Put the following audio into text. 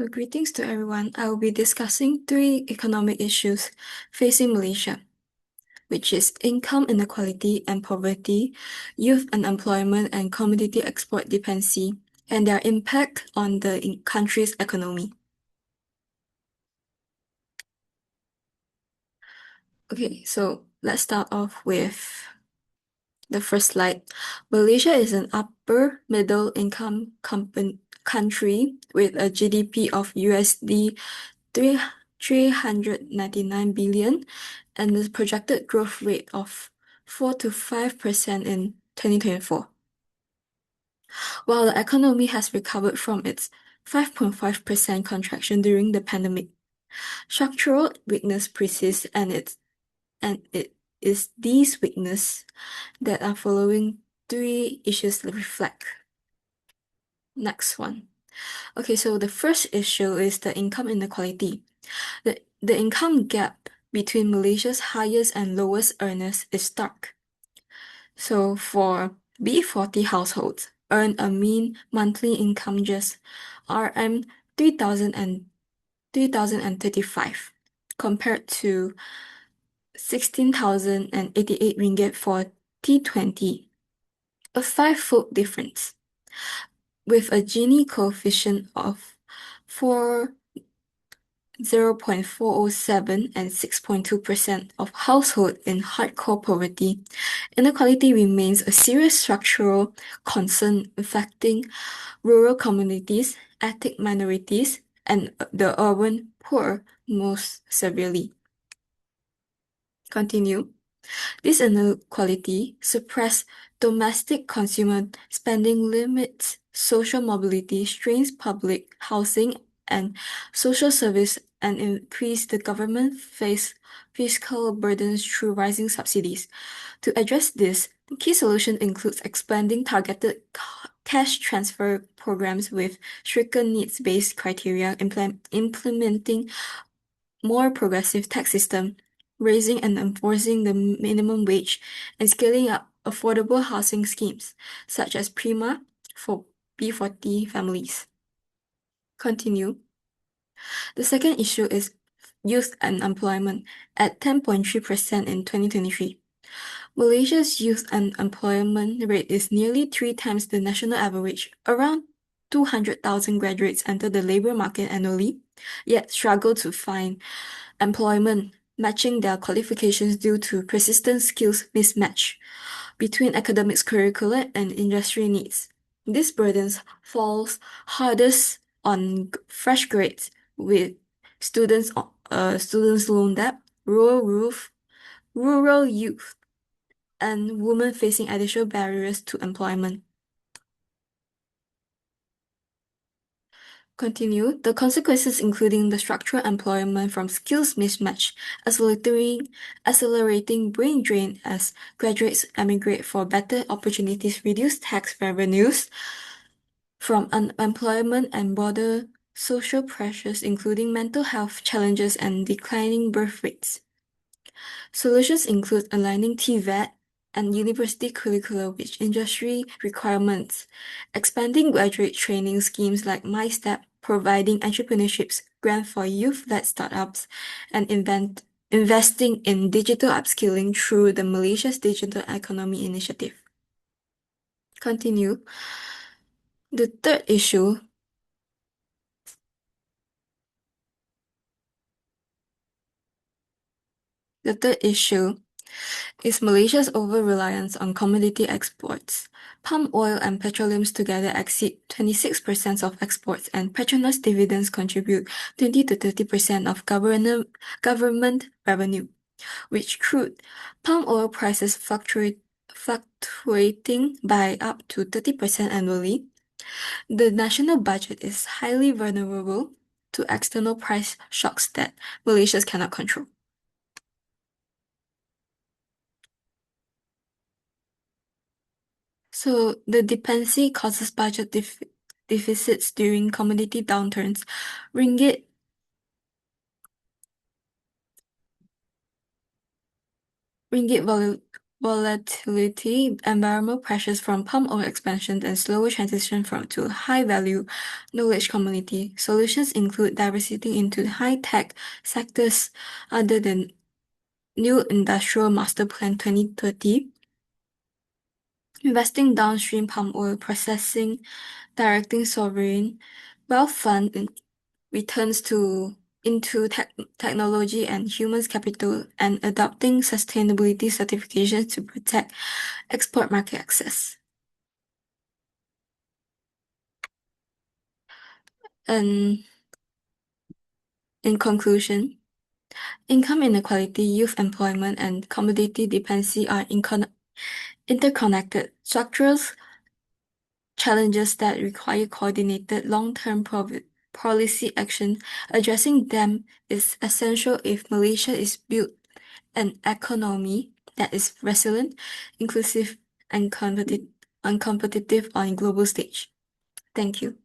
So greetings to everyone. I will be discussing three economic issues facing Malaysia, which is income inequality and poverty, youth unemployment, and commodity export dependency, and their impact on the country's economy. Okay, so let's start off with the first slide. Malaysia is an upper middle income country with a GDP of USD 399 billion and the projected growth rate of 4 to 5% in 2024. While the economy has recovered from its 5.5% contraction during the pandemic, structural weakness persists and it is these weaknesses that are following three issues that reflect. Next one. Okay, so the first issue is the income inequality. The income gap between Malaysia's highest and lowest earners is stark. So for B40 households, earn a mean monthly income just RM 3,035 compared to 16,088 ringgit for T20, a five-fold difference. With a Gini coefficient of 0.407 and 6.2% of households in hardcore poverty, inequality remains a serious structural concern affecting rural communities, ethnic minorities, and the urban poor most severely. Continue. This inequality suppresses domestic consumer spending, limits social mobility, strains public housing and social service, and increase the government fiscal burdens through rising subsidies. To address this, the key solution includes expanding targeted cash transfer programs with stricter needs-based criteria, implementing more progressive tax system, raising and enforcing the minimum wage, and scaling up affordable housing schemes, such as Prima for B40 families. Continue. The second issue is youth unemployment at 10.3% in 2023. Malaysia's youth unemployment rate is nearly three times the national average. Around 200,000 graduates enter the labor market annually, yet struggle to find employment matching their qualifications due to persistent skills mismatch between academics curricula and industry needs. This burden falls hardest on fresh grads with students loan debt, rural youth, and women facing additional barriers to employment. Continue. The consequences including the structural employment from skills mismatch, accelerating brain drain as graduates emigrate for better opportunities, reduce tax revenues from unemployment and broader social pressures including mental health challenges and declining birth rates. Solutions include aligning TVET and university curricula with industry requirements, expanding graduate training schemes like MyStep, providing entrepreneurships grant for youth-led startups, and investing in digital upskilling through the Malaysia's Digital Economy Initiative. Continue. The third issue is Malaysia's over-reliance on commodity exports. Palm oil and petroleums together exceed 26% of exports, and Petronas dividends contribute 20 to 30% of government revenue. With crude palm oil prices fluctuating by up to 30% annually, the national budget is highly vulnerable to external price shocks that Malaysia cannot control. So the dependency causes budget deficits during commodity downturns. Ringgit ringgit volatility, environmental pressures from palm oil expansion, and slower transition from to high-value knowledge community. Solutions include diversity into high-tech sectors other than New Industrial Master Plan 2030, investing downstream palm oil processing, directing sovereign wealth fund returns into technology and humans capital, and adopting sustainability certifications to protect export market access. And in conclusion, income inequality, youth employment, and commodity dependency are interconnected structural challenges that require coordinated long-term policy action. Addressing them is essential if Malaysia is built an economy that is resilient, inclusive, and competitive on global stage. Thank you.